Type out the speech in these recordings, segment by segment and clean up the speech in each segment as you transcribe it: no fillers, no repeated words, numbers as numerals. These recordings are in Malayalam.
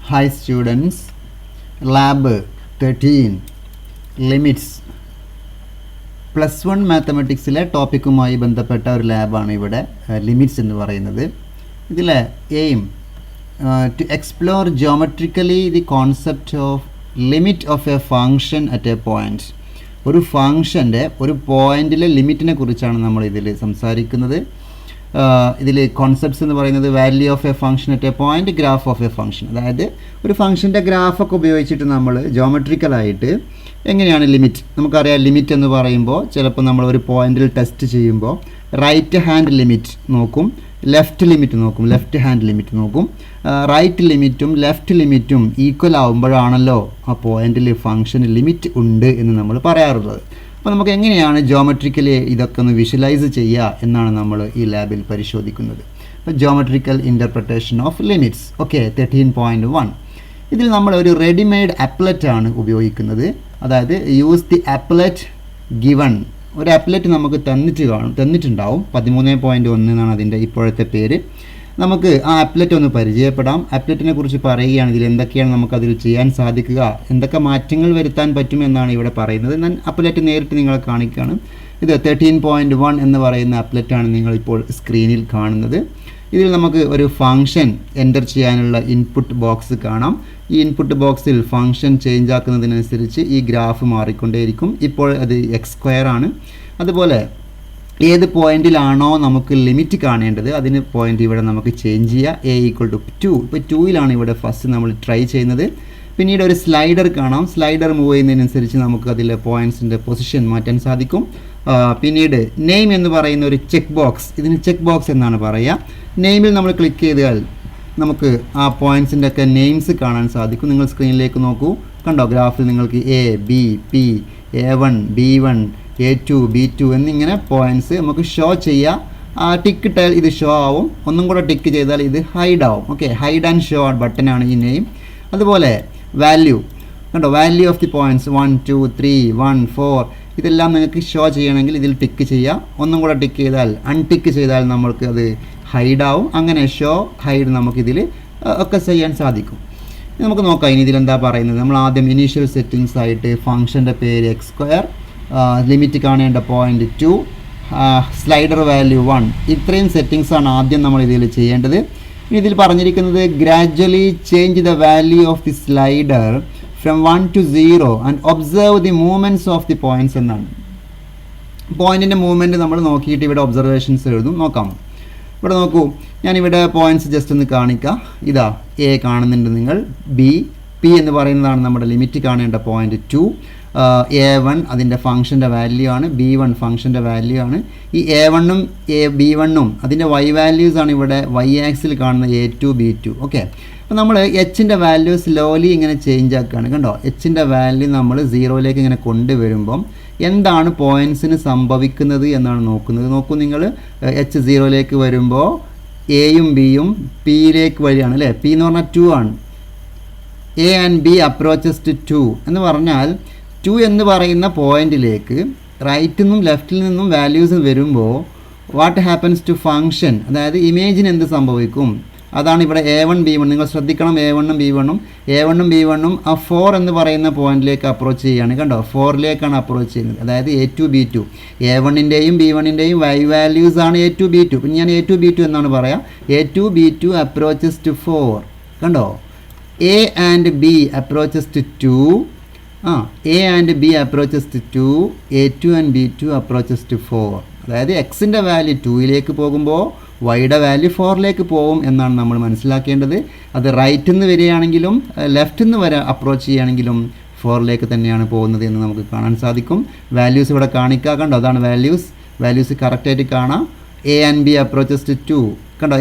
Hi students, lab 13 limits +1 മാത്തമാറ്റിക്സിലെ ടോപ്പിക്കുമായി ബന്ധപ്പെട്ട ഒരു ലാബാണ് ഇവിടെ ലിമിറ്റ്സ് എന്ന് പറയുന്നത്. ഇതിലെ aim to explore geometrically the concept of limit of a function at a point. ഒരു ഫങ്ഷൻ്റെ ഒരു പോയിൻറ്റിലെ ലിമിറ്റിനെ കുറിച്ചാണ് നമ്മൾ ഇതിൽ സംസാരിക്കുന്നത്. ഇതിൽ കോൺസെപ്റ്റ്സ് എന്ന് പറയുന്നത് value of A function at a point, graph of A function. അതായത് ഒരു ഫംഗ്ഷൻ്റെ ഗ്രാഫൊക്കെ ഉപയോഗിച്ചിട്ട് നമ്മൾ ജോമെട്രിക്കലായിട്ട് എങ്ങനെയാണ് ലിമിറ്റ്, നമുക്കറിയാം ലിമിറ്റ് എന്ന് പറയുമ്പോൾ ചിലപ്പോൾ നമ്മൾ ഒരു പോയിൻറ്റിൽ ടെസ്റ്റ് ചെയ്യുമ്പോൾ റൈറ്റ് ഹാൻഡ് ലിമിറ്റ് നോക്കും, ലെഫ്റ്റ് ലിമിറ്റ് നോക്കും, ലെഫ്റ്റ് ഹാൻഡ് ലിമിറ്റ് നോക്കും. റൈറ്റ് ലിമിറ്റും ലെഫ്റ്റ് ലിമിറ്റും ഈക്വൽ ആകുമ്പോഴാണല്ലോ ആ പോയിൻറ്റിൽ ഫംഗ്ഷന് ലിമിറ്റ് ഉണ്ട് എന്ന് നമ്മൾ പറയാറുള്ളത്. അപ്പോൾ നമുക്ക് എങ്ങനെയാണ് ജോമെട്രിക്കലി ഇതൊക്കെ ഒന്ന് വിഷ്വലൈസ് ചെയ്യുക എന്നാണ് നമ്മൾ ഈ ലാബിൽ പരിശോധിക്കുന്നത്. അപ്പോൾ geometrical interpretation of limits. Okay, 13.1. ഇതിൽ നമ്മൾ ഒരു റെഡിമെയ്ഡ് അപ്ലറ്റ് ആണ് ഉപയോഗിക്കുന്നത്. അതായത് യൂസ് ദി അപ്ലറ്റ് ഗിവൺ. ഒരു അപ്ലറ്റ് നമുക്ക് തന്നിട്ടുണ്ടാവും. 13.1 എന്നാണ് അതിൻ്റെ ഇപ്പോഴത്തെ പേര്. നമുക്ക് ആ അപ്ലറ്റ് ഒന്ന് പരിചയപ്പെടാം. അപ്ലറ്റിനെ കുറിച്ച് പറയുകയാണ്, ഇതിൽ എന്തൊക്കെയാണ് നമുക്കതിൽ ചെയ്യാൻ സാധിക്കുക, എന്തൊക്കെ മാറ്റങ്ങൾ വരുത്താൻ പറ്റുമെന്നാണ് ഇവിടെ പറയുന്നത്. ഞാൻ അപ്ലറ്റ് നേരിട്ട് നിങ്ങളെ കാണിക്കുകയാണ്. ഇത് 13.1 എന്ന് പറയുന്ന അപ്ലറ്റാണ് നിങ്ങളിപ്പോൾ സ്ക്രീനിൽ കാണുന്നത്. ഇതിൽ നമുക്ക് ഒരു ഫംഗ്ഷൻ എൻ്റർ ചെയ്യാനുള്ള ഇൻപുട്ട് ബോക്സ് കാണാം. ഈ ഇൻപുട്ട് ബോക്സിൽ ഫംഗ്ഷൻ ചേഞ്ച് ആക്കുന്നതിനനുസരിച്ച് ഈ ഗ്രാഫ് മാറിക്കൊണ്ടേയിരിക്കും. ഇപ്പോൾ അത് x² ആണ്. അതുപോലെ ഏത് പോയിൻറ്റിലാണോ നമുക്ക് ലിമിറ്റ് കാണേണ്ടത് അതിന് പോയിൻ്റ് ഇവിടെ നമുക്ക് ചേഞ്ച് ചെയ്യുക. a=2. ഇപ്പോൾ 2ലാണ് ഇവിടെ ഫസ്റ്റ് നമ്മൾ ട്രൈ ചെയ്യുന്നത്. പിന്നീട് ഒരു സ്ലൈഡർ കാണാം. സ്ലൈഡർ മൂവ് ചെയ്യുന്നതിനനുസരിച്ച് നമുക്ക് അതിലെ പോയിൻറ്റ്സിൻ്റെ പൊസിഷൻ മാറ്റാൻ സാധിക്കും. പിന്നീട് നെയിം എന്ന് പറയുന്ന ഒരു ചെക്ക് ബോക്സ്, ഇതിന് ചെക്ക് ബോക്സ് എന്നാണ് പറയുക. നെയിമിൽ നമ്മൾ ക്ലിക്ക് ചെയ്താൽ നമുക്ക് ആ പോയിൻറ്റ്സിൻ്റെ ഒക്കെ നെയിംസ് കാണാൻ സാധിക്കും. നിങ്ങൾ സ്ക്രീനിലേക്ക് നോക്കൂ, കണ്ടോ ഗ്രാഫിൽ നിങ്ങൾക്ക് A, B, P, A1, B1, A2, B2 എന്നിങ്ങനെ പോയിൻറ്റ്സ് നമുക്ക് ഷോ ചെയ്യാം. ആ ടിക്ക് ഇട്ടാൽ ഇത് ഷോ ആവും, ഒന്നും കൂടെ ടിക്ക് ചെയ്താൽ ഇത് ഹൈഡ് ആവും. ഓക്കെ, ഹൈഡ് ആൻഡ് ഷോ ബട്ടനാണ് ഈ നെയിം. അതുപോലെ വാല്യൂ കണ്ടോ, വാല്യൂ ഓഫ് ദി പോയിൻറ്റ്സ് 1, 2, 3, 1, 4 ഇതെല്ലാം നിങ്ങൾക്ക് ഷോ ചെയ്യണമെങ്കിൽ ഇതിൽ ടിക്ക് ചെയ്യാം. ഒന്നും കൂടെ ടിക്ക് ചെയ്താൽ, അൺടിക്ക് ചെയ്താൽ നമ്മൾക്ക് അത് ഹൈഡ് ആവും. അങ്ങനെ ഷോ ഹൈഡ് നമുക്കിതിൽ ഒക്കെ ചെയ്യാൻ സാധിക്കും. നമുക്ക് നോക്കാം ഇനി ഇതിലെന്താ പറയുന്നത്. നമ്മൾ ആദ്യം ഇനീഷ്യൽ സെറ്റിങ്സ് ആയിട്ട് ഫംഗ്ഷൻ്റെ പേര് x², ലിമിറ്റ് കാണേണ്ട പോയിൻറ്റ് 2, സ്ലൈഡർ വാല്യൂ 1, ഇത്രയും സെറ്റിങ്സാണ് ആദ്യം നമ്മൾ ഇതിൽ ചെയ്യേണ്ടത്. ഇതിൽ പറഞ്ഞിരിക്കുന്നത് gradually change the value of the slider from 1 to 0 and observe the movements of the points എന്നാണ്. പോയിൻറ്റിൻ്റെ മൂവ്മെൻറ്റ് നമ്മൾ നോക്കിയിട്ട് ഇവിടെ ഒബ്സർവേഷൻസ് എഴുതും. നോക്കാം, ഇവിടെ നോക്കൂ, ഞാനിവിടെ പോയിൻറ്റ്സ് ജസ്റ്റ് ഒന്ന് കാണിക്കാം. ഇതാ A കാണുന്നുണ്ട് നിങ്ങൾ, B, P എന്ന് പറയുന്നതാണ് നമ്മുടെ ലിമിറ്റ് കാണേണ്ട പോയിൻറ്റ് 2, A1 അതിൻ്റെ ഫംഗ്ഷൻ്റെ വാല്യൂ ആണ്, B1 ഫംഗ്ഷൻ്റെ വാല്യൂ ആണ്. ഈ A1ഉം B1ഉം അതിൻ്റെ y വാല്യൂസ് ആണ് ഇവിടെ y ആക്സിൽ കാണുന്ന A2, B2. ഓക്കെ, അപ്പോൾ നമ്മൾ എച്ചിൻ്റെ വാല്യൂ സ്ലോലി ഇങ്ങനെ ചേഞ്ച് ആക്കുകയാണ്. കണ്ടോ, എച്ചിൻ്റെ വാല്യൂ നമ്മൾ 0ലേക്ക് ഇങ്ങനെ കൊണ്ടുവരുമ്പം എന്താണ് പോയിൻറ്റ്സിന് സംഭവിക്കുന്നത് എന്നാണ് നോക്കുന്നത്. നോക്കൂ നിങ്ങൾ, H 0ലേക്ക് വരുമ്പോൾ എയും ബിയും പിയിലേക്ക് വരികയാണ് അല്ലേ. P എന്ന് പറഞ്ഞാൽ 2 ആണ്. A and B approaches to 2 എന്ന് പറഞ്ഞാൽ 2 എന്ന് പറയുന്ന പോയിൻറ്റിലേക്ക് റൈറ്റിൽ നിന്നും ലെഫ്റ്റിൽ നിന്നും വാല്യൂസ് വരുമ്പോൾ വാട്ട് ഹാപ്പൻസ് ടു ഫംഗ്ഷൻ, അതായത് ഇമേജിന് എന്ത് സംഭവിക്കും, അതാണ് ഇവിടെ A1, B1. നിങ്ങൾ ശ്രദ്ധിക്കണം, A1ഉം B1ഉം ആ 4 എന്ന് പറയുന്ന പോയിന്റിലേക്ക് അപ്രോച്ച് ചെയ്യുകയാണ്. കണ്ടോ, 4ലേക്കാണ് അപ്രോച്ച് ചെയ്യുന്നത്. അതായത് A2, B2, A1ൻ്റെയും B1ൻ്റെയും y വാല്യൂസ് ആണ് A2, B2. പിന്നെ ഞാൻ A2, B2 എന്നാണ് പറയാം. A2, B2 approaches to 4. കണ്ടോ, A and B approaches to 2. A and B approaches to 2. A2 and B2 approaches to 4. അതായത് എക്സിൻ്റെ വാല്യൂ 2ലേക്ക് പോകുമ്പോൾ വൈയുടെ വാല്യൂ 4ലേക്ക് പോകും എന്നാണ് നമ്മൾ മനസ്സിലാക്കേണ്ടത്. അത് റൈറ്റിൽ നിന്ന് വരികയാണെങ്കിലും ലെഫ്റ്റിൽ നിന്ന് അപ്രോച്ച് ചെയ്യുകയാണെങ്കിലും 4ലേക്ക് തന്നെയാണ് പോകുന്നത് എന്ന് നമുക്ക് കാണാൻ സാധിക്കും. വാല്യൂസ് ഇവിടെ കാണിക്കുക, കണ്ടോ, അതാണ് വാല്യൂസ് കറക്റ്റായിട്ട് കാണാം. A and B approaches to 2. കണ്ടോ,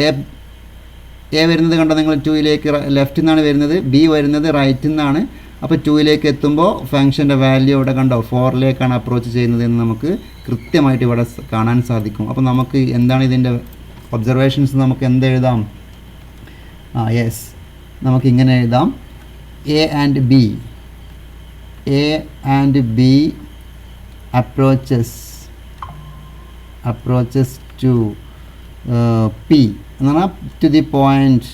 A വരുന്നത് കണ്ടോ നിങ്ങൾ 2ലേക്ക് ലെഫ്റ്റിൽ നിന്നാണ് വരുന്നത്, B വരുന്നത് റൈറ്റിൽ നിന്നാണ്. അപ്പോൾ 2ലേക്ക് എത്തുമ്പോൾ ഫംഗ്ഷൻ്റെ വാല്യൂ ഇവിടെ കണ്ടോ 4ലേക്കാണ് അപ്രോച്ച് ചെയ്യുന്നത് എന്ന് നമുക്ക് കൃത്യമായിട്ട് ഇവിടെ കാണാൻ സാധിക്കും. അപ്പോൾ നമുക്ക് എന്താണ് ഇതിൻ്റെ ഒബ്സർവേഷൻസ്, നമുക്ക് എന്തെഴുതാം? യെസ്, നമുക്കിങ്ങനെ എഴുതാം. A and B approaches to P എന്ന് പറഞ്ഞാൽ to the point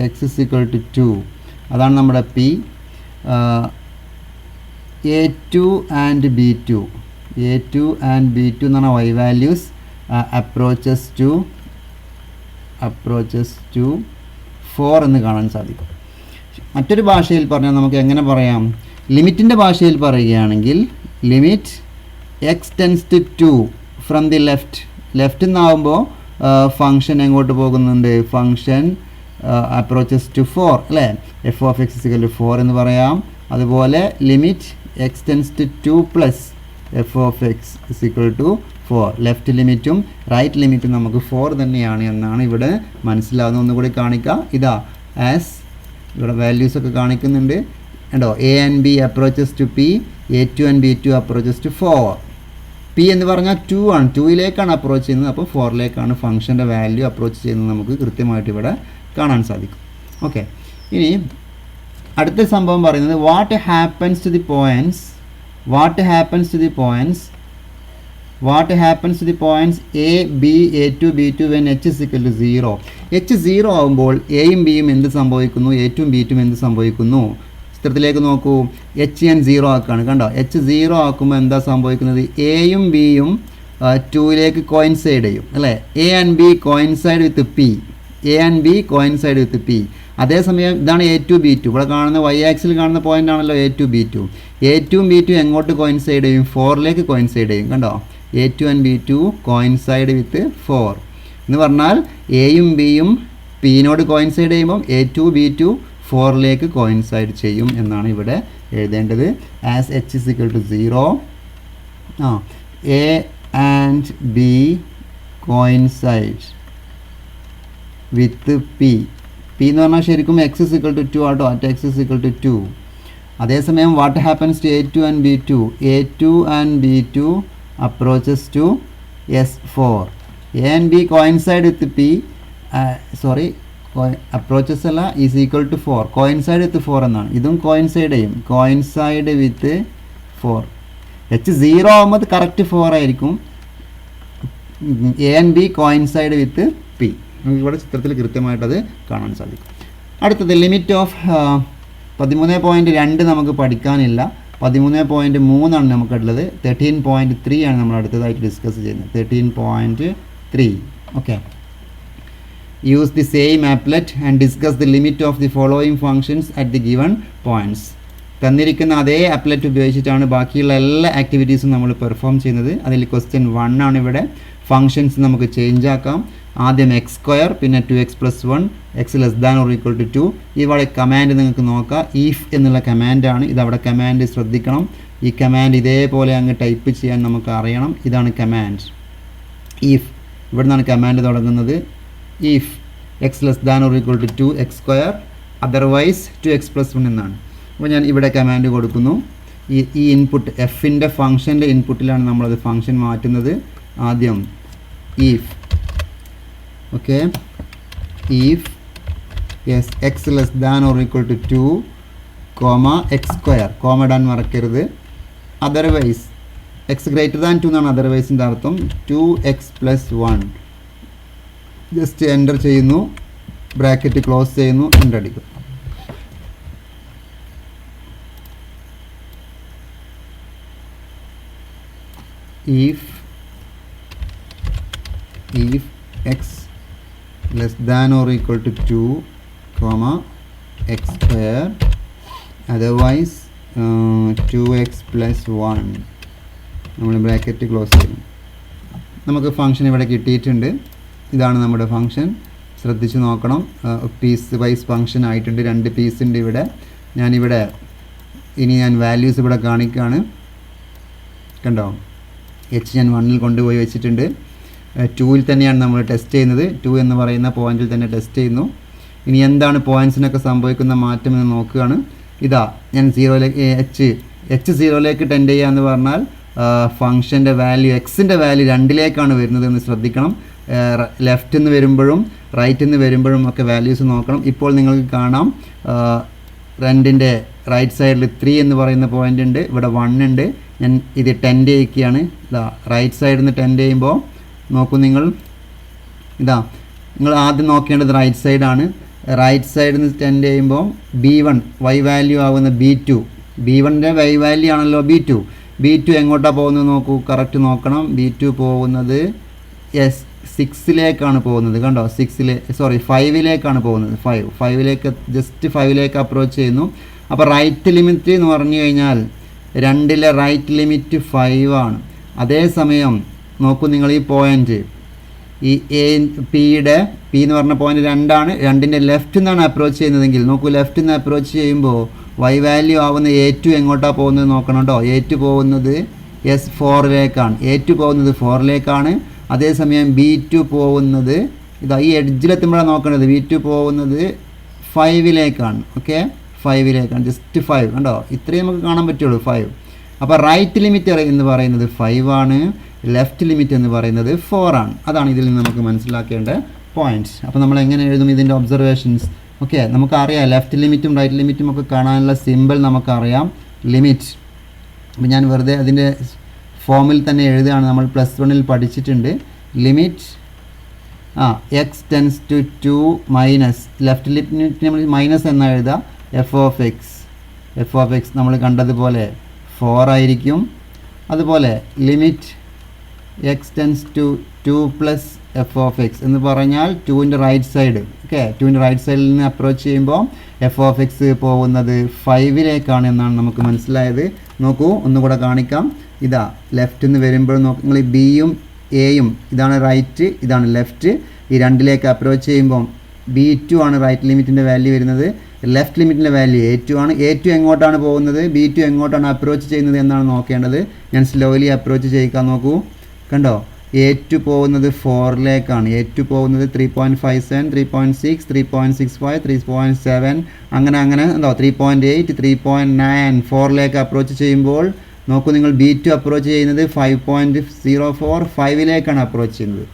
x is equal to 2. അതാണ് നമ്മുടെ പി. A2 and B2 എന്ന് പറഞ്ഞാൽ y values approaches to 4 എന്ന് കാണാൻ സാധിക്കും. മറ്റൊരു ഭാഷയിൽ പറഞ്ഞാൽ നമുക്ക് എങ്ങനെ പറയാം? ലിമിറ്റിൻ്റെ ഭാഷയിൽ പറയുകയാണെങ്കിൽ limit x tends to 2 from the left നിന്നാവുമ്പോൾ ഫംഗ്ഷൻ എങ്ങോട്ട് പോകുന്നുണ്ട്? ഫംഗ്ഷൻ അപ്രോച്ചസ് ടു 4 അല്ലേ? F of x is equal to 4 എന്ന് പറയാം. അതുപോലെ limit x tends to 2 plus f of x is equal to 4. Left ലിമിറ്റും റൈറ്റ് ലിമിറ്റും നമുക്ക് 4 തന്നെയാണ് എന്നാണ് ഇവിടെ മനസ്സിലാവുന്നത്. ഒന്നുകൂടി കാണിക്കാം. ഇതാ ആസ് ഇവിടെ വാല്യൂസൊക്കെ കാണിക്കുന്നുണ്ട് ഉണ്ടോ? A and B approaches to P, A2 and B2 approaches to 4. P എന്ന് പറഞ്ഞാൽ 2 ആണ്, 2ലേക്കാണ് അപ്രോച്ച് ചെയ്യുന്നത്. അപ്പോൾ 4ലേക്കാണ് ഫംഗ്ഷൻ്റെ വാല്യൂ അപ്രോച്ച് ചെയ്യുന്നത് നമുക്ക് കൃത്യമായിട്ട് ഇവിടെ കാണാൻ സാധിക്കും. ഓക്കെ, ഇനി അടുത്ത സംഭവം പറയുന്നത് what happens to the points A, B, A2, B2 when H is equal to 0. H 0 ആകുമ്പോൾ എയും ബിയും എന്ത് സംഭവിക്കുന്നു? A2 ഉം B2 ഉം എന്ത് സംഭവിക്കുന്നു? ചിത്രത്തിലേക്ക് നോക്കൂ. എച്ച് ഞാൻ 0 ആക്കുകയാണ്. കണ്ടോ? H 0 ആക്കുമ്പോൾ എന്താ സംഭവിക്കുന്നത്? എയും ബിയും 2ലേക്ക് കോയിൻസൈഡ് ചെയ്യും അല്ലേ? A and B coincide with P. അതേസമയം ഇതാണ് A2 B2. ഇവിടെ കാണുന്ന y ആക്സിൽ കാണുന്ന പോയിൻ്റ് ആണല്ലോ A2 B2. A2 ഉം B2 എങ്ങോട്ട് കോയിൻസൈഡ് ചെയ്യും? 4ലേക്ക് കോയിൻസൈഡ് ചെയ്യും. കണ്ടോ? A2 and B2 കോയിൻസൈഡ് വിത്ത് 4 എന്ന് പറഞ്ഞാൽ എയും ബിയും പിന്നോട് കോയിൻസൈഡ് ചെയ്യുമ്പം A2 B2 4ലേക്ക് കോയിൻസൈഡ് ചെയ്യും എന്നാണ് ഇവിടെ എഴുതേണ്ടത്. As H is equal to 0, A and B coincide with P എന്ന് പറഞ്ഞാൽ ശരിക്കും എക്സ് ഇസ് ഇക്വൽ ടു 2 ആട്ടോ. At x is equal to 2. അതേസമയം what happens to A2 and B2 approaches to S4. A and B coincide with P. Approaches അല്ല, is equal to 4. Coincide with 4 എന്നാണ്. ഇതും കോയിൻസൈഡ് ചെയ്യും. കോയിൻസൈഡ് വിത്ത് 4. H 0 ആകുമ്പോൾ കറക്റ്റ് 4 ആയിരിക്കും. A and B coincide with P. നമുക്ക് ഇവിടെ ചിത്രത്തിൽ കൃത്യമായിട്ടത് കാണാൻ സാധിക്കും. അടുത്തത് ലിമിറ്റ് ഓഫ് 13.2 നമുക്ക് പഠിക്കാനില്ല. 13.3 നമുക്കുള്ളത്. 13.3 ആണ് നമ്മൾ അടുത്തതായിട്ട് ഡിസ്കസ് ചെയ്യുന്നത്. 13.3. Okay, use the same applet and discuss the limit of the following functions at the given points. തന്നിരിക്കുന്ന അതേ ആപ്ലെറ്റ് ഉപയോഗിച്ചിട്ടാണ് ബാക്കിയുള്ള എല്ലാ ആക്ടിവിറ്റീസും നമ്മൾ പെർഫോം ചെയ്യുന്നത്. അതിൽ ക്വസ്റ്റ്യൻ 1 ആണ് ഇവിടെ. ഫങ്ഷൻസ് നമുക്ക് ചേഞ്ച് ആക്കാം. ആദ്യം x², പിന്നെ 2x + 1, x <= 2. ഇവിടെ കമാൻഡ് നിങ്ങൾക്ക് നോക്കാം. ഈഫ് എന്നുള്ള കമാൻഡാണ്. ഇതവിടെ കമാൻഡ് ശ്രദ്ധിക്കണം. ഈ കമാൻഡ് ഇതേപോലെ അങ്ങ് ടൈപ്പ് ചെയ്യാൻ നമുക്ക് അറിയണം. ഇതാണ് കമാൻഡ് ഈഫ്. ഇവിടെ നിന്നാണ് കമാൻഡ് തുടങ്ങുന്നത്. If x <= 2 x², otherwise 2x + 1 എന്നാണ്. അപ്പോൾ ഞാൻ ഇവിടെ കമാൻഡ് കൊടുക്കുന്നു. ഈ ഇൻപുട്ട് എഫിൻ്റെ ഫംഗ്ഷൻ്റെ ഇൻപുട്ടിലാണ് നമ്മളത് ഫംഗ്ഷൻ മാറ്റുന്നത്. ആദ്യം if, okay, if x <= 2, x², comma ഇടാൻ മറക്കരുത്. അതർവൈസ് x > 2 എന്നാണ് അതർവൈസിൻ്റെ അർത്ഥം. 2x + 1 ജസ്റ്റ് എൻ്റർ ചെയ്യുന്നു, ബ്രാക്കറ്റ് ക്ലോസ് ചെയ്യുന്നു, എൻ്റർ അടിക്കും. if x <= 2, x², otherwise 2x + 1 നമ്മൾ ബ്രാക്കറ്റ് ക്ലോസ് ചെയ്യും. നമുക്ക് ഫംഗ്ഷൻ ഇവിടെ കിട്ടിയിട്ടുണ്ട്. ഇതാണ് നമ്മുടെ ഫംഗ്ഷൻ. ശ്രദ്ധിച്ച് നോക്കണം. പീസ് വൈസ് ഫംഗ്ഷൻ ആയിട്ടുണ്ട്. 2 പീസ് ഉണ്ട് ഇവിടെ. ഇനി ഞാൻ വാല്യൂസ് ഇവിടെ കാണിക്കുകയാണ്. കണ്ടോ? H ഞാൻ 1ൽ കൊണ്ടുപോയി വെച്ചിട്ടുണ്ട്. 2ൽ തന്നെയാണ് നമ്മൾ ടെസ്റ്റ് ചെയ്യുന്നത്. 2 എന്ന് പറയുന്ന പോയിന്റിൽ തന്നെ ടെസ്റ്റ് ചെയ്യുന്നു. ഇനി എന്താണ് പോയിൻറ്റ്സിനൊക്കെ സംഭവിക്കുന്ന മാറ്റം എന്ന് നോക്കുകയാണ്. ഇതാ ഞാൻ 0ലേക്ക് H 0ലേക്ക് ടെൻഡ് ചെയ്യുക എന്ന് പറഞ്ഞാൽ ഫംഗ്ഷൻ്റെ വാല്യൂ എക്സിൻ്റെ വാല്യൂ 2ലേക്കാണ് വരുന്നത് എന്ന് ശ്രദ്ധിക്കണം. ലെഫ്റ്റിൽ നിന്ന് വരുമ്പോഴും റൈറ്റിൽ നിന്ന് വരുമ്പോഴും ഒക്കെ വാല്യൂസ് നോക്കണം. ഇപ്പോൾ നിങ്ങൾക്ക് കാണാം 2ൻ്റെ റൈറ്റ് സൈഡിൽ 3 എന്ന് പറയുന്ന പോയിൻ്റ് ഉണ്ട്. ഇവിടെ 1 ഉണ്ട്. ഞാൻ ഇത് ടെൻഡ് ചെയ്യിക്കുകയാണ്. ഇതാ റൈറ്റ് സൈഡിൽ നിന്ന് ടെൻഡ് ചെയ്യുമ്പോൾ നോക്കൂ നിങ്ങൾ. നിങ്ങൾ ആദ്യം നോക്കേണ്ടത് റൈറ്റ് സൈഡാണ്. റൈറ്റ് സൈഡിൽ നിന്ന് ടെൻഡ് ചെയ്യുമ്പോൾ B1 വൈ വാല്യൂ ആവുന്ന B2, B1ൻ്റെ വൈ വാല്യൂ ആണല്ലോ B2 എങ്ങോട്ടാണ് പോകുന്നത് നോക്കൂ, കറക്റ്റ് നോക്കണം. B2 പോകുന്നത് 6ലേക്കാണ് പോകുന്നത്, കണ്ടോ, 5ലേക്കാണ് പോകുന്നത്. 5ലേക്ക് ജസ്റ്റ് 5ലേക്ക് അപ്രോച്ച് ചെയ്യുന്നു. അപ്പോൾ റൈറ്റ് ലിമിറ്റ് എന്ന് പറഞ്ഞു കഴിഞ്ഞാൽ 2ലെ റൈറ്റ് ലിമിറ്റ് 5 ആണ്. അതേസമയം നോക്കൂ നിങ്ങൾ ഈ പോയിൻ്റ്, ഈ പി എന്ന് പറഞ്ഞ പോയിൻ്റ് 2 ആണ്. 2ൻ്റെ ലെഫ്റ്റിൽ നിന്നാണ് അപ്രോച്ച് ചെയ്യുന്നതെങ്കിൽ നോക്കൂ, ലെഫ്റ്റിൽ നിന്ന് അപ്രോച്ച് ചെയ്യുമ്പോൾ വൈ വാല്യൂ ആവുന്ന A2 എങ്ങോട്ടാണ് പോകുന്നത് നോക്കണം കേട്ടോ. A2 പോകുന്നത് 4ലേക്കാണ്. A2 പോകുന്നത് 4ലേക്കാണ്. അതേസമയം B2 പോകുന്നത് ഇതാ ഈ എഡ്ജിലെത്തുമ്പോഴാണ് നോക്കേണ്ടത്. B2 പോകുന്നത് 5ലേക്കാണ്. ഓക്കെ, 5ലേക്കാണ്. ജസ്റ്റ് 5 കണ്ടോ, ഇത്രയും നമുക്ക് കാണാൻ പറ്റുള്ളൂ 5. അപ്പോൾ റൈറ്റ് ലിമിറ്റ് എന്ന് പറയുന്നത് 5 ആണ്, ലെഫ്റ്റ് ലിമിറ്റ് എന്ന് പറയുന്നത് 4 ആണ്. അതാണ് ഇതിൽ നിന്ന് നമുക്ക് മനസ്സിലാക്കേണ്ട പോയിൻറ്റ്സ്. അപ്പോൾ നമ്മൾ എങ്ങനെ എഴുതും ഇതിൻ്റെ ഒബ്സർവേഷൻസ്? ഓക്കെ, നമുക്കറിയാം ലെഫ്റ്റ് ലിമിറ്റും റൈറ്റ് ലിമിറ്റും ഒക്കെ കാണാനുള്ള സിമ്പിൾ നമുക്കറിയാം, ലിമിറ്റ്. അപ്പോൾ ഞാൻ വെറുതെ അതിൻ്റെ ഫോമിൽ തന്നെ എഴുതുകയാണ്. നമ്മൾ +1 പഠിച്ചിട്ടുണ്ട്. Limit x tends to 2 minus, left limit നമ്മൾ മൈനസ് എന്ന് എഴുതുക, എഫ് ഓഫ് എക്സ് നമ്മൾ കണ്ടതുപോലെ 4 ആയിരിക്കും. അതുപോലെ limit x tends to 2 plus f of x എന്ന് പറഞ്ഞാൽ 2ൻ്റെ റൈറ്റ് സൈഡ്. ഓക്കെ, 2ൻ്റെ റൈറ്റ് സൈഡിൽ നിന്ന് അപ്രോച്ച് ചെയ്യുമ്പോൾ എഫ് ഓഫ് എക്സ് പോകുന്നത് 5ലേക്കാണ് എന്നാണ് നമുക്ക് മനസ്സിലായത്. നോക്കൂ, ഒന്നുകൂടെ കാണിക്കാം. ഇതാ ലെഫ്റ്റിൽ നിന്ന് വരുമ്പോൾ നോക്കൂ നിങ്ങൾ, ബിയും എയും ഇതാണ് റൈറ്റ്, ഇതാണ് ലെഫ്റ്റ്. ഈ 2ലേക്ക് അപ്രോച്ച് ചെയ്യുമ്പോൾ B2 ആണ് റൈറ്റ് ലിമിറ്റിൻ്റെ വാല്യൂ വരുന്നത്, ലെഫ്റ്റ് ലിമിറ്റിൻ്റെ വാല്യൂ A2 ആണ്. A2 എങ്ങോട്ടാണ് പോകുന്നത്, B2 എങ്ങോട്ടാണ് അപ്രോച്ച് ചെയ്യുന്നത് എന്നാണ് നോക്കേണ്ടത്. ഞാൻ സ്ലോലി അപ്രോച്ച് ചെയ്യിക്കാൻ നോക്കൂ, കണ്ടോ, A2 പോകുന്നത് 4ലേക്കാണ്. A2 പോകുന്നത് 3.57, 3.6, 3.65, 3.7 അങ്ങനെ എന്തോ 3.8, 3.9, 4ലേക്ക് അപ്രോച്ച് ചെയ്യുമ്പോൾ നോക്കൂ നിങ്ങൾ, B2 അപ്രോച്ച് ചെയ്യുന്നത് 5.04, 5ലേക്കാണ് അപ്രോച്ച് ചെയ്യുന്നത്.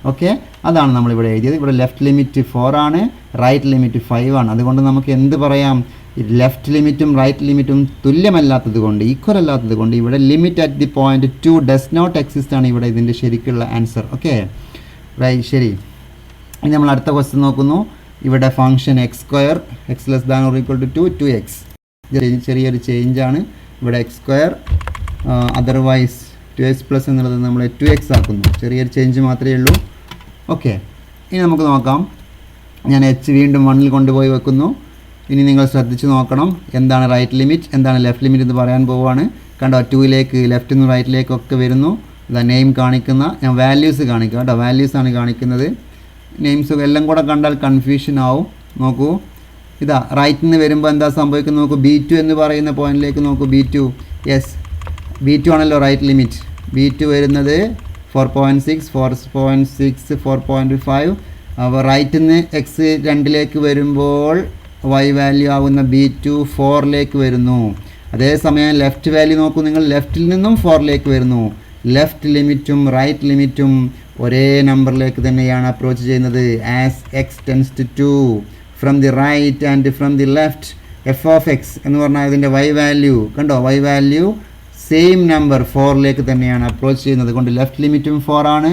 ഓക്കെ, അതാണ് നമ്മളിവിടെ എഴുതിയത്. ഇവിടെ ലെഫ്റ്റ് ലിമിറ്റ് 4 ആണ്, റൈറ്റ് ലിമിറ്റ് 5 ആണ്. അതുകൊണ്ട് നമുക്ക് എന്ത് പറയാം, ലെഫ്റ്റ് ലിമിറ്റും റൈറ്റ് ലിമിറ്റും തുല്യമല്ലാത്തത് കൊണ്ട്, ഈക്വൽ അല്ലാത്തത് കൊണ്ട് ഇവിടെ limit at the point 2 does not exist ആണ് ഇവിടെ ഇതിൻ്റെ ശരിക്കുള്ള ആൻസർ. ഓക്കെ, റൈറ്റ്, ശരി. ഇനി നമ്മൾ അടുത്ത ക്വസ്റ്റ്യൻ നോക്കുന്നു. ഇവിടെ ഫംഗ്ഷൻ x², x ≤ 2x. ചെറിയൊരു ചേഞ്ചാണ് ഇവിടെ. x² അതർവൈസ് 2x+ എന്നുള്ളത് നമ്മൾ 2x ആക്കുന്നു. ചെറിയൊരു ചേഞ്ച് മാത്രമേ ഉള്ളൂ. ഓക്കെ, ഇനി നമുക്ക് നോക്കാം. ഞാൻ വീണ്ടും 1ൽ കൊണ്ടുപോയി വെക്കുന്നു. ഇനി നിങ്ങൾ ശ്രദ്ധിച്ച് നോക്കണം, എന്താണ് റൈറ്റ് ലിമിറ്റ്, എന്താണ് ലെഫ്റ്റ് ലിമിറ്റ് എന്ന് പറയാൻ പോവുകയാണ്. കണ്ടോ, 2ലേക്ക് ലെഫ്റ്റിൽ നിന്ന് റൈറ്റിലേക്കൊക്കെ വരുന്നു. ഇതാ നെയിം കാണിക്കുന്ന, ഞാൻ വാല്യൂസ് കാണിക്കാം കേട്ടോ, വാല്യൂസാണ് കാണിക്കുന്നത്. നെയിംസ് എല്ലാം കൂടെ കണ്ടാൽ കൺഫ്യൂഷൻ ആവും. നോക്കൂ, ഇതാ റൈറ്റിൽ നിന്ന് വരുമ്പോൾ എന്താ സംഭവിക്കുന്നത് നോക്കൂ. B2 എന്ന് പറയുന്ന പോയിന്റിലേക്ക് നോക്കൂ. B2 ആണല്ലോ റൈറ്റ് ലിമിറ്റ്. B2 വരുന്നത് 4.6, 4.6, 4.5. അപ്പോൾ റൈറ്റിൽ നിന്ന് എക്സ് 2ലേക്ക് വരുമ്പോൾ വൈ വാല്യൂ ആവുന്ന B2 4ലേക്ക് വരുന്നു. അതേസമയം ലെഫ്റ്റ് വാല്യൂ നോക്കൂ നിങ്ങൾ, ലെഫ്റ്റിൽ നിന്നും 4ലേക്ക് വരുന്നു. ലെഫ്റ്റ് ലിമിറ്റും റൈറ്റ് ലിമിറ്റും ഒരേ നമ്പറിലേക്ക് തന്നെയാണ് അപ്രോച്ച് ചെയ്യുന്നത്. As x tends to 2 from the right and from the left, f of x എന്ന് പറഞ്ഞാൽ ഇതിൻ്റെ വൈ വാല്യൂ കണ്ടോ, വൈ വാല്യൂ സെയിം നമ്പർ 4ലേക്ക് തന്നെയാണ് അപ്രോച്ച് ചെയ്യുന്നത്. കൊണ്ട് ലെഫ്റ്റ് ലിമിറ്റും 4 ആണ്,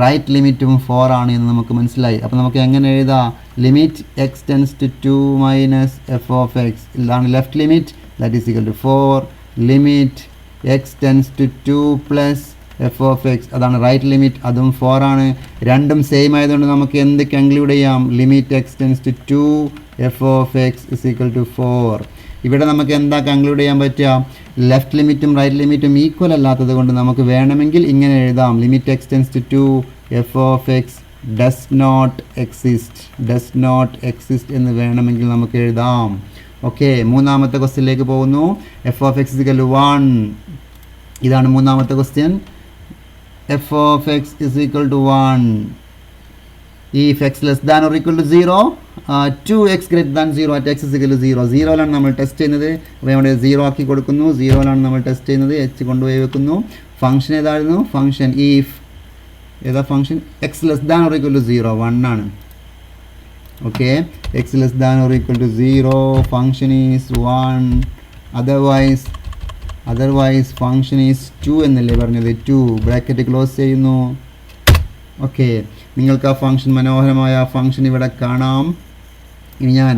റൈറ്റ് ലിമിറ്റും 4 ആണ് എന്ന് നമുക്ക് മനസ്സിലായി. അപ്പോൾ നമുക്ക് എങ്ങനെ എഴുതാം, limit x tends to 2 minus f of x, ഇതാണ് left limit, that is equal to 4. Limit x tends to 2 plus f of x, അതാണ് റൈറ്റ് ലിമിറ്റ്, അതും 4 ആണ്. രണ്ടും സെയിം ആയതുകൊണ്ട് നമുക്ക് എന്ത് കൺക്ലൂഡ് ചെയ്യാം, limit x tends to 2 f of x is equal to 4. ഇവിടെ നമുക്ക് എന്താ കൺക്ലൂഡ് ചെയ്യാൻ പറ്റുക, ലെഫ്റ്റ് ലിമിറ്റും റൈറ്റ് ലിമിറ്റും ഈക്വൽ അല്ലാത്തത് കൊണ്ട് നമുക്ക് വേണമെങ്കിൽ ഇങ്ങനെ എഴുതാം, limit x tends to 2 f of x does not exist എന്ന് വേണമെങ്കിൽ നമുക്ക് എഴുതാം. ഓക്കെ, മൂന്നാമത്തെ ക്വസ്റ്റ്യനിലേക്ക് പോകുന്നു. F of x is equal to 1, ഇതാണ് മൂന്നാമത്തെ ക്വസ്റ്റ്യൻ. F of x is equal to 1 if x less than or equal to 0, 2x greater than 0 at x is equal to 0. 0ലാണ് നമ്മൾ ടെസ്റ്റ് ചെയ്യുന്നത്. അപ്പോൾ ഇവിടെ 0 ആക്കി കൊടുക്കുന്നു. 0ലാണ് നമ്മൾ ടെസ്റ്റ് ചെയ്യുന്നത്. h കൊണ്ടുപോയി വെക്കുന്നു. ഫംഗ്ഷൻ ഏതായിരുന്നു, ഫംഗ്ഷൻ if ഏതാ function, x less than or equal to 0, 1 ആണ്. Okay, x less than or equal to 0, function is 1. Otherwise function is 2 എന്നല്ലേ പറഞ്ഞത്, 2 ബ്രാക്കറ്റ് ക്ലോസ് ചെയ്യുന്നു. ഓക്കെ, നിങ്ങൾക്ക് ആ ഫംഗ്ഷൻ, മനോഹരമായ ആ ഫംഗ്ഷൻ ഇവിടെ കാണാം. ഇനി ഞാൻ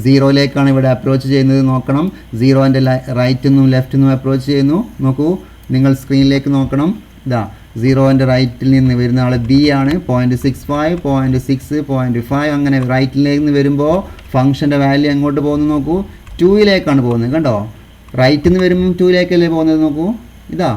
സീറോയിലേക്കാണ് ഇവിടെ അപ്രോച്ച് ചെയ്യുന്നത് നോക്കണം. സീറോൻ്റെ റൈറ്റിൽ നിന്നും ലെഫ്റ്റിൽ നിന്നും അപ്രോച്ച് ചെയ്യുന്നു. നോക്കൂ, നിങ്ങൾ സ്ക്രീനിലേക്ക് നോക്കണം. ഇതാ സീറോൻ്റെ റൈറ്റിൽ നിന്ന് വരുന്ന ആൾ ബി ആണ്. 0.65, 0.6, 0.5 അങ്ങനെ റൈറ്റിലേക്ക് നിന്ന് വരുമ്പോൾ ഫംഗ്ഷൻ്റെ വാല്യൂ എങ്ങോട്ട് പോകുന്നു നോക്കൂ, 2യിലേക്കാണ് പോകുന്നത്. കണ്ടോ, റൈറ്റിൽ നിന്ന് വരുമ്പോൾ 2യിലേക്കല്ലേ പോകുന്നത്. നോക്കൂ, ഇതാ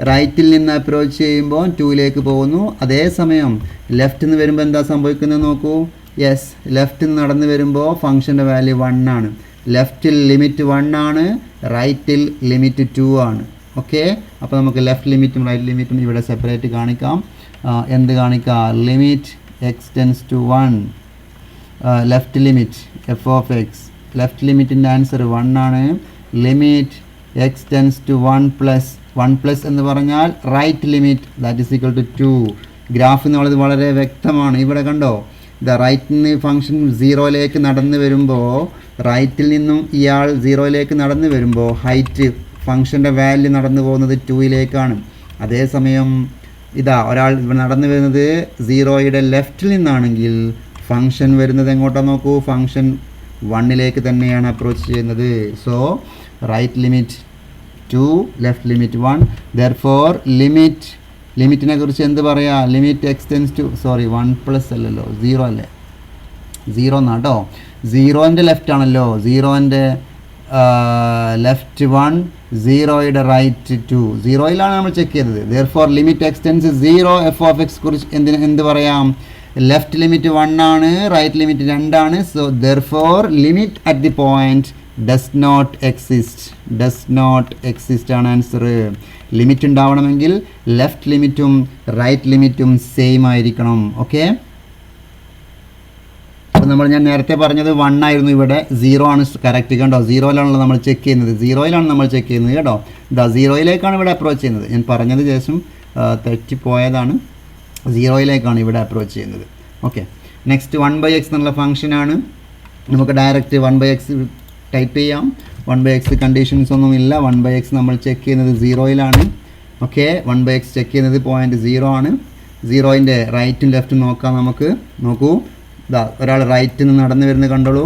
റൈറ്റിൽ നിന്ന് അപ്രോച്ച് ചെയ്യുമ്പോൾ 2യിലേക്ക് പോകുന്നു. അതേസമയം ലെഫ്റ്റിൽ നിന്ന് വരുമ്പോൾ എന്താ സംഭവിക്കുന്നത് നോക്കൂ. യെസ്, ലെഫ്റ്റിൽ നിന്ന് നടന്ന് വരുമ്പോൾ ഫംഗ്ഷൻ്റെ വാല്യൂ 1 ആണ്. ലെഫ്റ്റിൽ ലിമിറ്റ് 1 ആണ്, റൈറ്റിൽ ലിമിറ്റ് 2 ആണ്. ഓക്കെ, അപ്പോൾ നമുക്ക് ലെഫ്റ്റ് ലിമിറ്റും റൈറ്റ് ലിമിറ്റും ഇവിടെ സെപ്പറേറ്റ് കാണിക്കാം. എന്ത് കാണിക്കാം? Limit x tends to 1, left limit f of x, left ലിമിറ്റിൻ്റെ ആൻസർ 1 ആണ്. Limit x tends to 1 plus എന്ന് പറഞ്ഞാൽ right limit that is equal to 2. Graph എന്നുള്ളത് വളരെ വ്യക്തമാണ്. ഇവിടെ കണ്ടോ, റൈറ്റിൽ നിന്ന് ഫംഗ്ഷൻ 0യിലേക്ക് നടന്നു വരുമ്പോൾ, റൈറ്റിൽ നിന്നും ഇയാൾ 0യിലേക്ക് നടന്നു വരുമ്പോൾ ഹൈറ്റ് ഫംഗ്ഷൻ്റെ വാല്യൂ നടന്നു പോകുന്നത് 2യിലേക്കാണ്. അതേസമയം ഇതാ ഒരാൾ ഇവിടെ നടന്നു വരുന്നത് 0യുടെ ലെഫ്റ്റിൽ നിന്നാണെങ്കിൽ ഫംഗ്ഷൻ വരുന്നത് എങ്ങോട്ടാണ് നോക്കൂ, ഫംഗ്ഷൻ 1ലേക്ക് തന്നെയാണ് അപ്രോച്ച് ചെയ്യുന്നത്. So right limit 2, left limit 1. Therefore ലിമിറ്റിനെ കുറിച്ച് എന്ത് പറയാ? ലിമിറ്റ് എക്സ്റ്റെൻസ് ടു 1 പ്ലസ് അല്ലല്ലോ, 0 അല്ലേ, 0 എന്നാട്ടോ. 0ൻ്റെ ലെഫ്റ്റ് ആണല്ലോ, 0ൻ്റെ ലെഫ്റ്റ് 1, 0യുടെ റൈറ്റ് 2. 0യിലാണ് നമ്മൾ ചെക്ക് ചെയ്തത്. Therefore limit x tends 0 f of X കുറിച്ച് എന്ത് പറയാം? ലെഫ്റ്റ് ലിമിറ്റ് 1 ആണ്, റൈറ്റ് ലിമിറ്റ് 2 ആണ്. So therefore limit at the point does not exist ആണ് ആൻസർ. ലിമിറ്റ് ഉണ്ടാവണമെങ്കിൽ ലെഫ്റ്റ് ലിമിറ്റും റൈറ്റ് ലിമിറ്റും സെയിം ആയിരിക്കണം. ഓക്കെ, അപ്പോൾ ഞാൻ നേരത്തെ പറഞ്ഞത് 1 ആയിരുന്നു, ഇവിടെ 0 ആണ് കറക്റ്റ്. കണ്ടോ, 0യിലാണല്ലോ നമ്മൾ ചെക്ക് ചെയ്യുന്നത്, 0യിലാണ് നമ്മൾ ചെക്ക് ചെയ്യുന്നത് കേട്ടോ. ഇതാ 0യിലേക്കാണ് ഇവിടെ അപ്രോച്ച് ചെയ്യുന്നത്. ഞാൻ പറഞ്ഞത് ശേഷം തെറ്റിപ്പോയതാണ്. 0യിലേക്കാണ് ഇവിടെ അപ്രോച്ച് ചെയ്യുന്നത്. ഓക്കെ, നെക്സ്റ്റ് 1/x എന്നുള്ള ഫംഗ്ഷനാണ്. നമുക്ക് ഡയറക്റ്റ് 1/x ടൈപ്പ് ചെയ്യാം. 1/x കണ്ടീഷൻസ് ഒന്നുമില്ല. 1/x നമ്മൾ ചെക്ക് ചെയ്യുന്നത് 0യിലാണ്. ഓക്കെ, 1/x ചെക്ക് ചെയ്യുന്നത് 0.0 ആണ്. 0ൻ്റെ റൈറ്റും ലെഫ്റ്റും നോക്കാം നമുക്ക്. നോക്കൂ, ഇതാ ഒരാൾ റൈറ്റിൽ നിന്ന് നടന്നു വരുന്നത് കണ്ടോളൂ.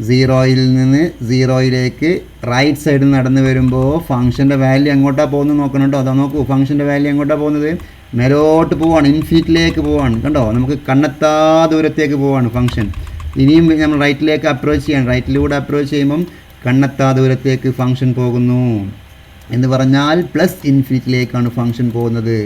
0യിൽ നിന്ന് 0യിലേക്ക് റൈറ്റ് സൈഡിൽ നടന്നു വരുമ്പോൾ ഫംഗ്ഷൻ്റെ വാല്യൂ എങ്ങോട്ടാണ് പോകുന്നത് നോക്കണം കേട്ടോ. അതാ നോക്കൂ, ഫംഗ്ഷൻ്റെ വാല്യൂ എങ്ങോട്ടാണ് പോകുന്നത്? മേലോട്ട് പോവാണ്, ഇൻഫിനിറ്റിലേക്ക് പോവാണ്. കണ്ടോ, നമുക്ക് കണ്ണെത്താ ദൂരത്തേക്ക് പോവാണ് ഫംഗ്ഷൻ. ഇനിയും നമ്മൾ റൈറ്റിലേക്ക് അപ്രോച്ച് ചെയ്യണം. റൈറ്റിലൂടെ അപ്രോച്ച് ചെയ്യുമ്പം കണ്ണെത്താ ദൂരത്തേക്ക് ഫംഗ്ഷൻ പോകുന്നു എന്ന് പറഞ്ഞാൽ പ്ലസ് ഇൻഫിനിറ്റിയിലേക്കാണ് ഫംഗ്ഷൻ പോകുന്നത്.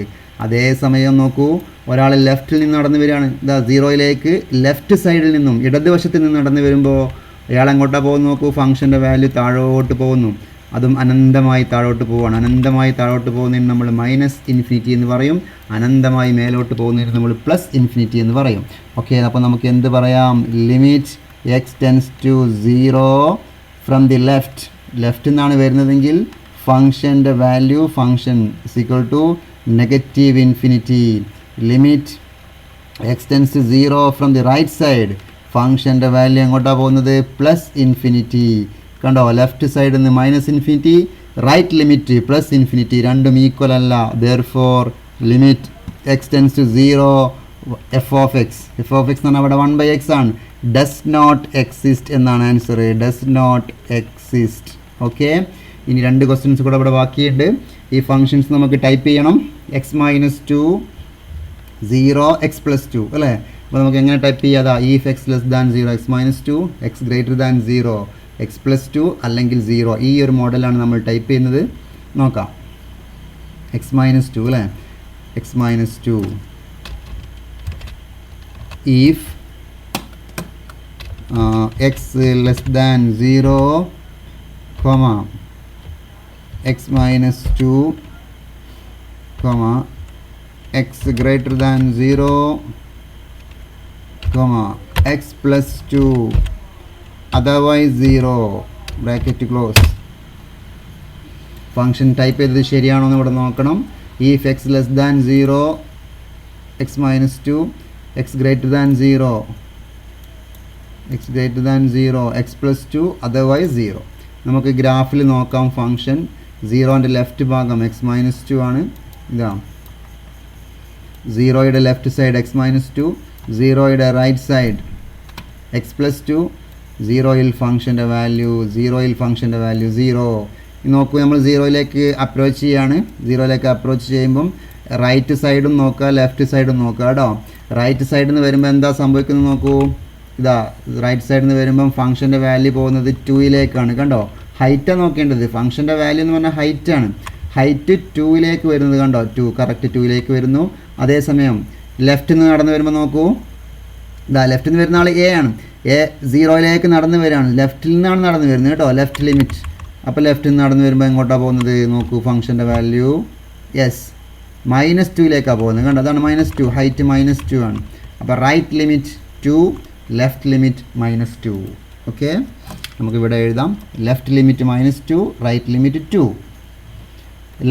അതേസമയം നോക്കൂ, ഒരാൾ ലെഫ്റ്റിൽ നിന്ന് നടന്നു വരികയാണ്. ഇതാ 0യിലേക്ക് ലെഫ്റ്റ് സൈഡിൽ നിന്നും ഇടതുവശത്തിൽ നിന്ന് നടന്നു വരുമ്പോൾ അയാൾ എങ്ങോട്ടാണ് പോകുന്നു നോക്കൂ, ഫംഗ്ഷൻ്റെ വാല്യൂ താഴോട്ട് പോകുന്നു. അതും അനന്തമായി താഴോട്ട് പോവുകയാണ്. അനന്തമായി താഴോട്ട് പോകുന്നതിന് നമ്മൾ മൈനസ് ഇൻഫിനിറ്റി എന്ന് പറയും. അനന്തമായി മേലോട്ട് പോകുന്നതിന് നമ്മൾ പ്ലസ് ഇൻഫിനിറ്റി എന്ന് പറയും. ഓക്കെ, അപ്പോൾ നമുക്ക് എന്ത് പറയാം? Limit x tends to 0 from the left നിന്നാണ് വരുന്നതെങ്കിൽ ഫംഗ്ഷൻ്റെ value function equal to negative infinity. Limit x tends to 0 from the right side, ഫംഗ്ഷൻ്റെ വാല്യൂ എങ്ങോട്ടാണ് പോകുന്നത്? Plus infinity. കണ്ടോ, ലെഫ്റ്റ് സൈഡിൽ നിന്ന് minus infinity, right limit plus infinity, രണ്ടും ഈക്വൽ അല്ല. Therefore limit x tends to 0 f of x എന്ന് പറഞ്ഞാൽ അവിടെ 1/x ആണ്. ഡസ് നോട്ട് എക്സിസ്റ്റ് എന്നാണ് answer. Does not exist. Okay, ഇനി 2 ക്വസ്റ്റ്യൻസ് കൂടെ ഇവിടെ ബാക്കിയുണ്ട്. ഈ ഫംഗ്ഷൻസ് നമുക്ക് ടൈപ്പ് ചെയ്യണം. x - 2 0 x + 2 അല്ലേ. അപ്പോൾ നമുക്ക് എങ്ങനെ type ചെയ്യാതാ? if x less than 0 x - 2 x greater than 0 x + 2 അല്ലെങ്കിൽ 0. ഈ ഒരു മോഡലാണ് നമ്മൾ ടൈപ്പ് ചെയ്യുന്നത്. നോക്കാം. x - 2 അല്ലേ. x - 2 if x less than 0 comma x - 2 comma x greater than 0 comma x + 2 otherwise 0 bracket close. Function type ചെയ്തത് ശരിയാണോ എന്ന് ഇവിടെ നോക്കണം. if x less than 0 x - 2 x greater than 0 x + 2 otherwise 0. നമുക്ക് ഗ്രാഫിൽ നോക്കാം. ഫംഗ്ഷൻ 0ൻ്റെ ലെഫ്റ്റ് ഭാഗം x - 2 ആണ്. ഇതാ 0യുടെ ലെഫ്റ്റ് സൈഡ് x - 2, 0യുടെ റൈറ്റ് സൈഡ് x + 2, സീറോയിൽ ഫംഗ്ഷൻ്റെ വാല്യൂ 0 നോക്കൂ. നമ്മൾ സീറോയിലേക്ക് അപ്രോച്ച് ചെയ്യാണ്. സീറോയിലേക്ക് അപ്രോച്ച് ചെയ്യുമ്പം റൈറ്റ് സൈഡും നോക്കുക, ലെഫ്റ്റ് സൈഡും നോക്കുക കേട്ടോ. റൈറ്റ് സൈഡിൽ നിന്ന് വരുമ്പോൾ എന്താ സംഭവിക്കുന്നത് നോക്കൂ. ഇതാ റൈറ്റ് സൈഡിൽ നിന്ന് വരുമ്പം ഫംഗ്ഷൻ്റെ വാല്യൂ പോകുന്നത് 2യിലേക്കാണ് കണ്ടോ. ഹൈറ്റാണ് നോക്കേണ്ടത്. ഫംഗ്ഷൻ്റെ വാല്യൂ എന്ന് പറഞ്ഞാൽ ഹൈറ്റാണ്. ഹൈറ്റ് 2യിലേക്ക് വരുന്നത് കണ്ടോ. 2 കറക്റ്റ് 2യിലേക്ക് വരുന്നു. അതേസമയം ലെഫ്റ്റിൽ നിന്ന് നടന്ന് വരുമ്പോൾ നോക്കൂ. ഇതാ ലെഫ്റ്റിൽ നിന്ന് വരുന്ന ആൾ എ ആണ്. എ 0യിലേക്ക് നടന്ന് വരികയാണ്. ലെഫ്റ്റിൽ നിന്നാണ് നടന്ന് വരുന്നത് കേട്ടോ. Left limit. അപ്പോൾ ലെഫ്റ്റിൽ നിന്ന് നടന്ന് വരുമ്പോൾ എങ്ങോട്ടാണ് പോകുന്നത് നോക്കൂ. ഫംഗ്ഷൻ്റെ വാല്യൂ -2യിലേക്കാണ് പോകുന്നത് കണ്ടോ. അതാണ് -2. ഹൈറ്റ് -2 ആണ്. അപ്പോൾ right limit 2, left limit -2. Okay, നമുക്കിവിടെ എഴുതാം. Left limit -2, right limit 2.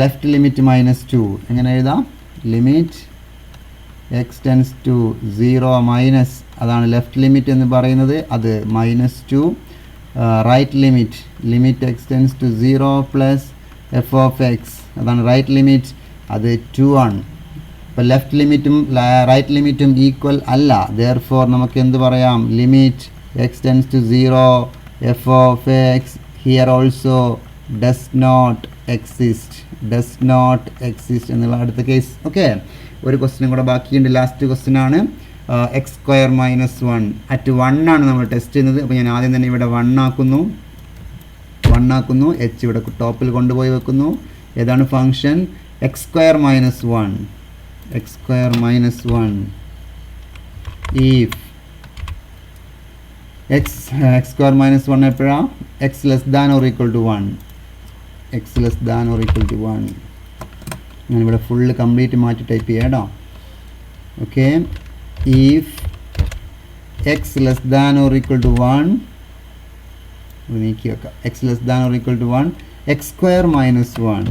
Left limit -2 എങ്ങനെ എഴുതാം? ലിമിറ്റ് x ടെൻസ് ടു 0 അതാണ് ലെഫ്റ്റ് ലിമിറ്റ് എന്ന് പറയുന്നത്. അത് -2. Right limit x tends to 0 plus f of x അതാണ് റൈറ്റ് ലിമിറ്റ്. അത് 2 ആണ്. അപ്പോൾ ലെഫ്റ്റ് ലിമിറ്റും റൈറ്റ് ലിമിറ്റും ഈക്വൽ അല്ല. ദെയർഫോർ നമുക്ക് എന്ത് പറയാം? Limit x tends to 0 f of x here also does not exist എന്നുള്ള അടുത്ത കേസ്. ഓക്കെ, ഒരു ക്വസ്റ്റ്യനും കൂടെ ബാക്കിയുണ്ട്. ലാസ്റ്റ് ക്വസ്റ്റ്യൻ ആണ്. x² - 1 അറ്റ് 1 ആണ് നമ്മൾ ടെസ്റ്റ് ചെയ്യുന്നത്. അപ്പോൾ ഞാൻ ആദ്യം തന്നെ ഇവിടെ 1 ആക്കുന്നു. h ഇവിടെ ടോപ്പിൽ കൊണ്ടുപോയി വെക്കുന്നു. ഏതാണ് ഫംഗ്ഷൻ? x² - 1. if x² - 1 എപ്പോഴാണ്? x less than or equal to 1. ഞാനിവിടെ ഫുള്ള് കംപ്ലീറ്റ് മാറ്റി ടൈപ്പ് ചെയ്യാം കേട്ടോ. Okay, if x less than or equal to 1 നീക്കി വെക്കാം. x less than or equal to 1 x² - 1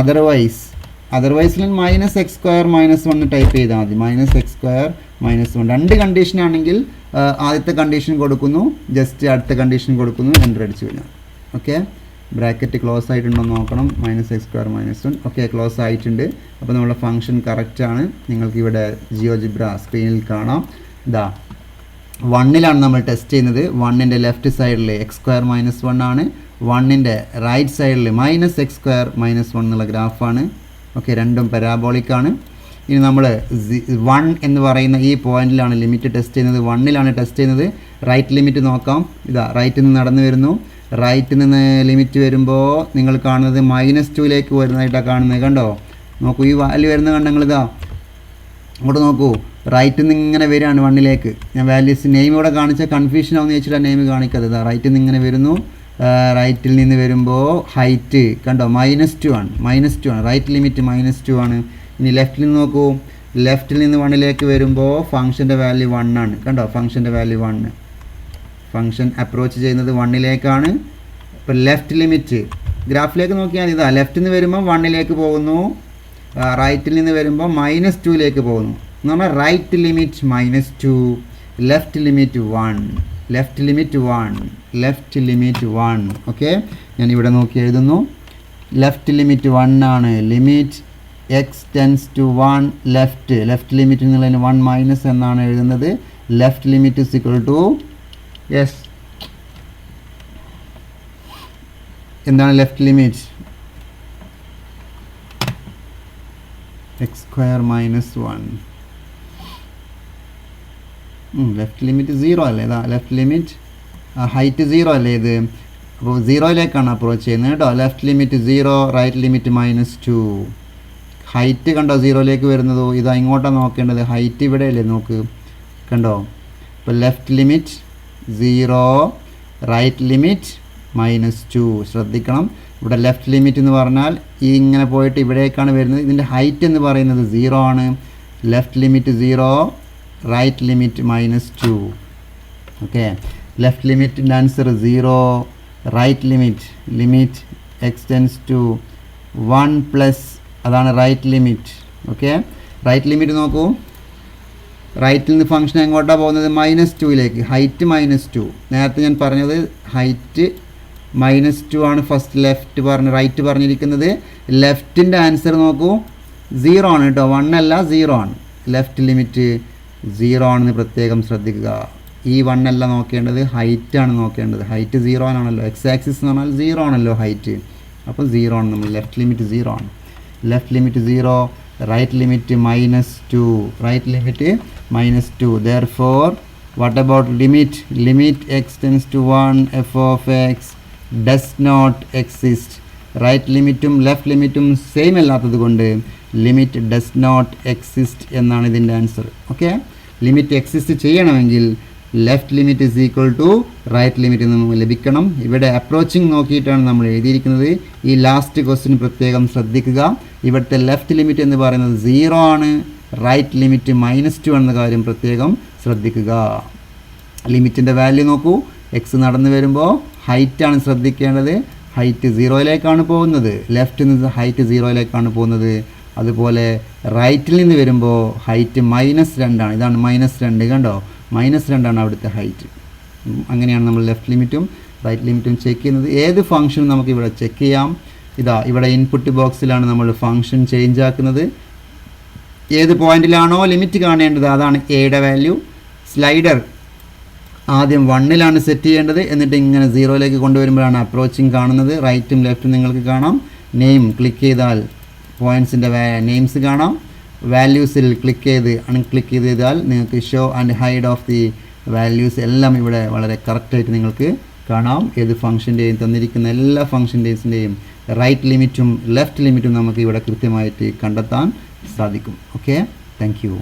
otherwise -x² - 1 type ചെയ്താൽ മതി. -x² - 1 രണ്ട് കണ്ടീഷൻ ആണെങ്കിൽ ആദ്യത്തെ കണ്ടീഷൻ കൊടുക്കുന്നു, ജസ്റ്റ് അടുത്ത കണ്ടീഷൻ കൊടുക്കുന്നു, എൻ്റർ അടിച്ചു കഴിഞ്ഞാൽ. ഓക്കെ, ബ്രാക്കറ്റ് ക്ലോസ് ആയിട്ടുണ്ടോ നോക്കണം. -x² - 1 ഓക്കെ, ക്ലോസ് ആയിട്ടുണ്ട്. അപ്പോൾ നമ്മുടെ ഫംഗ്ഷൻ കറക്റ്റാണ്. നിങ്ങൾക്ക് ഇവിടെ ജിയോജിബ്ര സ്ക്രീനിൽ കാണാം. ഇതാ 1ലാണ് നമ്മൾ ടെസ്റ്റ് ചെയ്യുന്നത്. 1ൻ്റെ ലെഫ്റ്റ് സൈഡിൽ x² - 1 ആണ്. 1ൻ്റെ റൈറ്റ് സൈഡിൽ -x² - 1 എന്നുള്ള ഗ്രാഫാണ്. ഓക്കെ, രണ്ടും പരാബോളിക്കാണ്. ഇനി നമ്മൾ 1 എന്ന് പറയുന്ന ഈ പോയിന്റിലാണ് ലിമിറ്റ് ടെസ്റ്റ് ചെയ്യുന്നത്. 1ലാണ് ടെസ്റ്റ് ചെയ്യുന്നത്. റൈറ്റ് ലിമിറ്റ് നോക്കാം. ഇതാ റൈറ്റിൽ നിന്ന് നടന്നു വരുന്നു. റൈറ്റിൽ നിന്ന് ലിമിറ്റ് വരുമ്പോൾ നിങ്ങൾ കാണുന്നത് -2യിലേക്ക് വരുന്നതായിട്ടാണ് കാണുന്നത് കണ്ടോ. നോക്കൂ, ഈ വാല്യൂ വരുന്നത് കണ്ടോ നിങ്ങളിതാ. അങ്ങോട്ട് നോക്കൂ, റൈറ്റിൽ നിന്ന് ഇങ്ങനെ വരികയാണ് 1ലേക്ക്. ഞാൻ വാല്യൂസ് നെയിം ഇവിടെ കാണിച്ചാൽ കൺഫ്യൂഷൻ ആവുമെന്ന് ചോദിച്ചിട്ട് നെയിം കാണിക്കാതെ. ഇതാ റൈറ്റിൽ നിന്ന് ഇങ്ങനെ വരുന്നു. റൈറ്റിൽ നിന്ന് വരുമ്പോൾ ഹൈറ്റ് കണ്ടോ -2 ആണ്. റൈറ്റ് ലിമിറ്റ് -2 ആണ്. ഇനി ലെഫ്റ്റിൽ നിന്ന് നോക്കൂ. ലെഫ്റ്റിൽ നിന്ന് 1ലേക്ക് വരുമ്പോൾ ഫംഗ്ഷൻ്റെ വാല്യൂ 1 ആണ് കണ്ടോ. ഫംഗ്ഷൻ്റെ വാല്യൂ 1. ഫംഗ്ഷൻ അപ്രോച്ച് ചെയ്യുന്നത് 1ലേക്കാണ്. ഇപ്പോൾ ലെഫ്റ്റ് ലിമിറ്റ് ഗ്രാഫിലേക്ക് നോക്കിയാൽ ഇതാ ലെഫ്റ്റിൽ നിന്ന് വരുമ്പോൾ 1ലേക്ക് പോകുന്നു. റൈറ്റിൽ നിന്ന് വരുമ്പോൾ -2ലേക്ക് പോകുന്നു. എന്ന് പറഞ്ഞാൽ right limit -2, left limit 1. Okay, ഞാനിവിടെ നോക്കി എഴുതുന്നു. ലെഫ്റ്റ് ലിമിറ്റ് 1 ആണ്. Limit x tends to 1 left limit എന്നുള്ളതിന് 1 - എന്നാണ് എഴുതുന്നത്. Left limit is equal to എന്താണ് left limit? x² - 1. Left limit 0 അല്ലേ? ഇതാ ലെഫ്റ്റ് ലിമിറ്റ് ഹൈറ്റ് 0 അല്ലേ ഇത്? അപ്പോൾ 0യിലേക്കാണ് അപ്രോച്ച് ചെയ്യുന്നത് കേട്ടോ. Left limit 0, right limit -2. Height കണ്ടോ 0യിലേക്ക് വരുന്നത്. ഇതാ ഇങ്ങോട്ടാണ് നോക്കേണ്ടത്. ഹൈറ്റ് ഇവിടെ അല്ലേ നോക്ക് കണ്ടോ. ഇപ്പോൾ ലെഫ്റ്റ് ലിമിറ്റ് 0, റൈറ്റ് ലിമിറ്റ് -2. ശ്രദ്ധിക്കണം, ഇവിടെ ലെഫ്റ്റ് ലിമിറ്റ് എന്ന് പറഞ്ഞാൽ ഈ ഇങ്ങനെ പോയിട്ട് ഇവിടേക്കാണ് വരുന്നത്. ഇതിൻ്റെ ഹൈറ്റ് എന്ന് പറയുന്നത് 0 ആണ്. Left limit 0, right limit -2. Okay, left ലിമിറ്റിൻ്റെ answer 0. Right limit x tends to 1 plus അതാണ് right limit. Okay, right limit നോക്കൂ. റൈറ്റിൽ നിന്ന് ഫംഗ്ഷൻ എങ്ങോട്ടാണ് പോകുന്നത്? -2ലേക്ക്. ഹൈറ്റ് -2. നേരത്തെ ഞാൻ പറഞ്ഞത് ഹൈറ്റ് -2 ആണ്. ഫസ്റ്റ് റൈറ്റ് പറഞ്ഞിരിക്കുന്നത്. ലെഫ്റ്റിൻ്റെ ആൻസർ നോക്കൂ 0 ആണ് കേട്ടോ. 1 അല്ല 0 ആണ്. ലെഫ്റ്റ് ലിമിറ്റ് 0 ആണെന്ന് പ്രത്യേകം ശ്രദ്ധിക്കുക. ഈ 1 അല്ല നോക്കേണ്ടത്, ഹൈറ്റാണ് നോക്കേണ്ടത്. ഹൈറ്റ് 0 ആണല്ലോ, എക്സ് ആക്സിസ് എന്ന് പറഞ്ഞാൽ 0 ആണല്ലോ ഹൈറ്റ്. അപ്പോൾ 0 ആണ്, നമ്മൾ ലെഫ്റ്റ് ലിമിറ്റ് 0 ആണ്. Left limit 0, right limit -2, right limit -2. Therefore, what about limit? Limit x tends to 1, f of x does not exist. Right ലിമിറ്റും ലെഫ്റ്റ് ലിമിറ്റും സെയിം അല്ലാത്തത് കൊണ്ട് ലിമിറ്റ് ഡസ് നോട്ട് എക്സിസ്റ്റ് എന്നാണ് ഇതിൻ്റെ ആൻസർ. ഓക്കെ, ലിമിറ്റ് എക്സിസ്റ്റ് ചെയ്യണമെങ്കിൽ left limit is equal to right limit നമുക്ക് ലഭിക്കണം. ഇവിടെ അപ്രോച്ചിങ് നോക്കിയിട്ടാണ് നമ്മൾ എഴുതിയിരിക്കുന്നത്. ഈ ലാസ്റ്റ് ക്വസ്റ്റ്യൻ പ്രത്യേകം ശ്രദ്ധിക്കുക. ഇവിടുത്തെ ലെഫ്റ്റ് ലിമിറ്റ് എന്ന് പറയുന്നത് 0 ആണ്, റൈറ്റ് ലിമിറ്റ് -2 എന്ന കാര്യം പ്രത്യേകം ശ്രദ്ധിക്കുക. ലിമിറ്റിൻ്റെ വാല്യൂ നോക്കൂ. എക്സ് നടന്നു വരുമ്പോൾ ഹൈറ്റാണ് ശ്രദ്ധിക്കേണ്ടത്. ഹൈറ്റ് 0യിലേക്കാണ് പോകുന്നത്. ലെഫ്റ്റിൽ നിന്ന് ഹൈറ്റ് 0യിലേക്കാണ് പോകുന്നത്. അതുപോലെ റൈറ്റിൽ നിന്ന് വരുമ്പോൾ ഹൈറ്റ് -2 ആണ്. ഇതാണ് -2, കണ്ടോ, -2 ആണ് അവിടുത്തെ ഹൈറ്റ്. അങ്ങനെയാണ് നമ്മൾ ലെഫ്റ്റ് ലിമിറ്റും റൈറ്റ് ലിമിറ്റും ചെക്ക് ചെയ്യുന്നത്. ഏത് ഫംഗ്ഷനും നമുക്ക് ഇവിടെ ചെക്ക് ചെയ്യാം. ഇതാ ഇവിടെ ഇൻപുട്ട് ബോക്സിലാണ് നമ്മൾ ഫംഗ്ഷൻ ചേഞ്ച് ആക്കുന്നത്. ഏത് പോയിന്റിലാണോ ലിമിറ്റ് കാണേണ്ടത് അതാണ് എയുടെ വാല്യൂ. സ്ലൈഡർ ആദ്യം 1ലാണ് സെറ്റ് ചെയ്യേണ്ടത്, എന്നിട്ട് ഇങ്ങനെ 0യിലേക്ക് കൊണ്ടുവരുമ്പോഴാണ് അപ്രോച്ചിങ് കാണുന്നത്. റൈറ്റും ലെഫ്റ്റും നിങ്ങൾക്ക് കാണാം. നെയിം ക്ലിക്ക് ചെയ്താൽ പോയിൻറ്റ്സിൻ്റെ നെയിംസ് കാണാം. വാല്യൂസിൽ ക്ലിക്ക് ചെയ്ത് അൺക്ലിക്ക് ചെയ്താൽ നിങ്ങൾക്ക് show and hide of the values എല്ലാം ഇവിടെ വളരെ കറക്റ്റായിട്ട് നിങ്ങൾക്ക് കാണാം. ഏത് ഫംഗ്ഷൻ്റെയും തന്നിരിക്കുന്ന എല്ലാ ഫംഗ്ഷൻ്റെയും റൈറ്റ് ലിമിറ്റും ലെഫ്റ്റ് ലിമിറ്റും നമുക്ക് ഇവിടെ കൃത്യമായിട്ട് കണ്ടെത്താൻ സാധിക്കും. Okay, thank you.